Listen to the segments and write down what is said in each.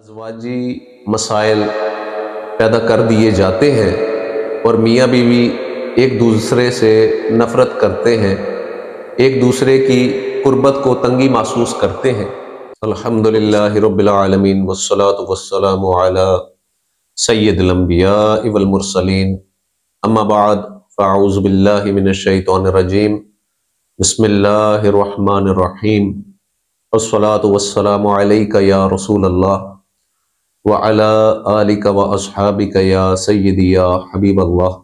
ازواجی مسائل پیدا کر دیے جاتے ہیں اور میاں بیوی ایک دوسرے سے نفرت کرتے ہیں، ایک دوسرے کی قربت کو تنگی محسوس کرتے ہیں۔ الحمدللہ رب العالمین والصلاة والسلام علی سید الانبیاء والمرسلین، اما بعد فاعوذ باللہ من الشیطان الرجیم، بسم اللہ الرحمن الرحیم، والصلاة والسلام علیک یا رسول اللہ وَعَلَىٰ آلِكَ وَأَصْحَابِكَ یا سیدی یا حبیب اللہ۔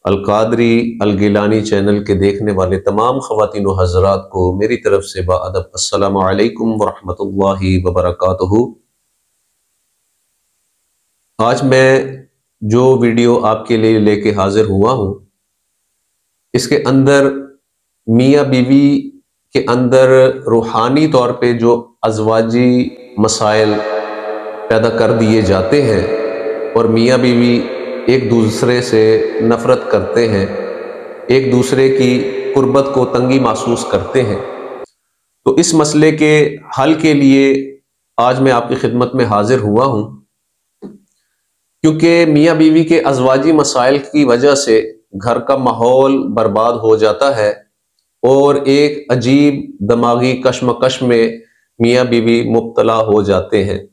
القادری الگیلانی چینل کے دیکھنے والے تمام خواتین و حضرات کو میری طرف سے باادب السلام علیکم ورحمۃ اللہ وبرکاتہ۔ آج میں جو ویڈیو آپ کے لیے لے کے حاضر ہوا ہوں، اس کے اندر میاں بیوی کے اندر روحانی طور پہ جو ازواجی مسائل پیدا کر دیے جاتے ہیں اور میاں بیوی ایک دوسرے سے نفرت کرتے ہیں، ایک دوسرے کی قربت کو تنگی محسوس کرتے ہیں، تو اس مسئلے کے حل کے لیے آج میں آپ کی خدمت میں حاضر ہوا ہوں، کیونکہ میاں بیوی کے ازواجی مسائل کی وجہ سے گھر کا ماحول برباد ہو جاتا ہے اور ایک عجیب دماغی کشمکش میں میاں بیوی مبتلا ہو جاتے ہیں۔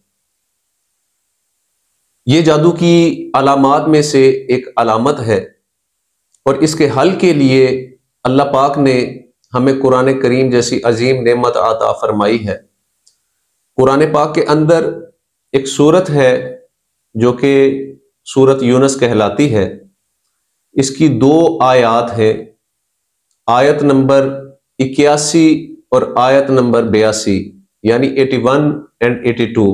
یہ جادو کی علامات میں سے ایک علامت ہے، اور اس کے حل کے لیے اللہ پاک نے ہمیں قرآن کریم جیسی عظیم نعمت عطا فرمائی ہے۔ قرآن پاک کے اندر ایک سورت ہے جو کہ سورت یونس کہلاتی ہے، اس کی 2 آیات ہیں، آیت نمبر 81 اور آیت نمبر 82، یعنی 81 اور 82۔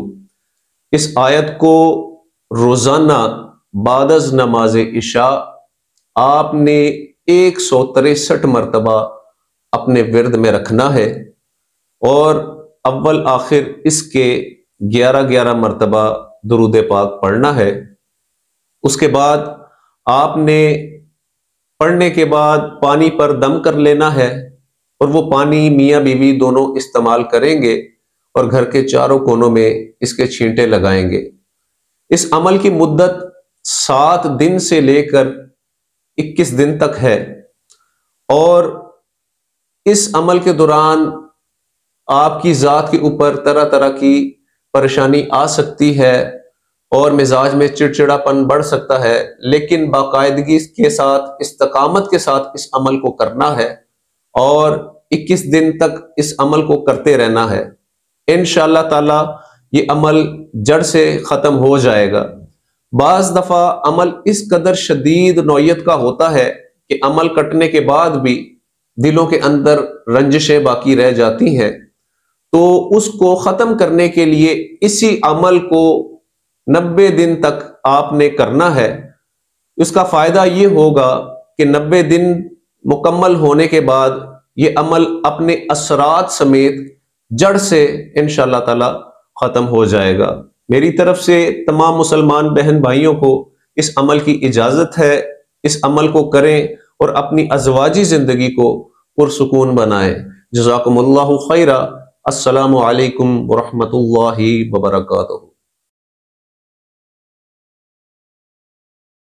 اس آیت کو روزانہ بعد از نماز عشاء آپ نے 163 مرتبہ اپنے ورد میں رکھنا ہے، اور اول آخر اس کے 11 مرتبہ درود پاک پڑھنا ہے۔ اس کے بعد آپ نے پڑھنے کے بعد پانی پر دم کر لینا ہے، اور وہ پانی میاں بیوی دونوں استعمال کریں گے اور گھر کے چاروں کونوں میں اس کے چھینٹے لگائیں گے۔ اس عمل کی مدت 7 دن سے لے کر 21 دن تک ہے، اور اس عمل کے دوران آپ کی ذات کے اوپر طرح طرح کی پریشانی آ سکتی ہے اور مزاج میں چڑچڑاپن بڑھ سکتا ہے، لیکن باقاعدگی کے ساتھ، استقامت کے ساتھ اس عمل کو کرنا ہے اور 21 دن تک اس عمل کو کرتے رہنا ہے۔ انشاءاللہ تعالی یہ عمل جڑ سے ختم ہو جائے گا۔ بعض دفعہ عمل اس قدر شدید نوعیت کا ہوتا ہے کہ عمل کٹنے کے بعد بھی دلوں کے اندر رنجشیں باقی رہ جاتی ہیں، تو اس کو ختم کرنے کے لیے اسی عمل کو 90 دن تک آپ نے کرنا ہے۔ اس کا فائدہ یہ ہوگا کہ 90 دن مکمل ہونے کے بعد یہ عمل اپنے اثرات سمیت جڑ سے انشاءاللہ تعالی ختم ہو جائے گا۔ میری طرف سے تمام مسلمان بہن بھائیوں کو اس عمل کی اجازت ہے، اس عمل کو کریں اور اپنی ازواجی زندگی کو پرسکون بنائیں۔ جزاکم اللہ خیرا۔ السلام علیکم ورحمۃ اللہ وبرکاتہ۔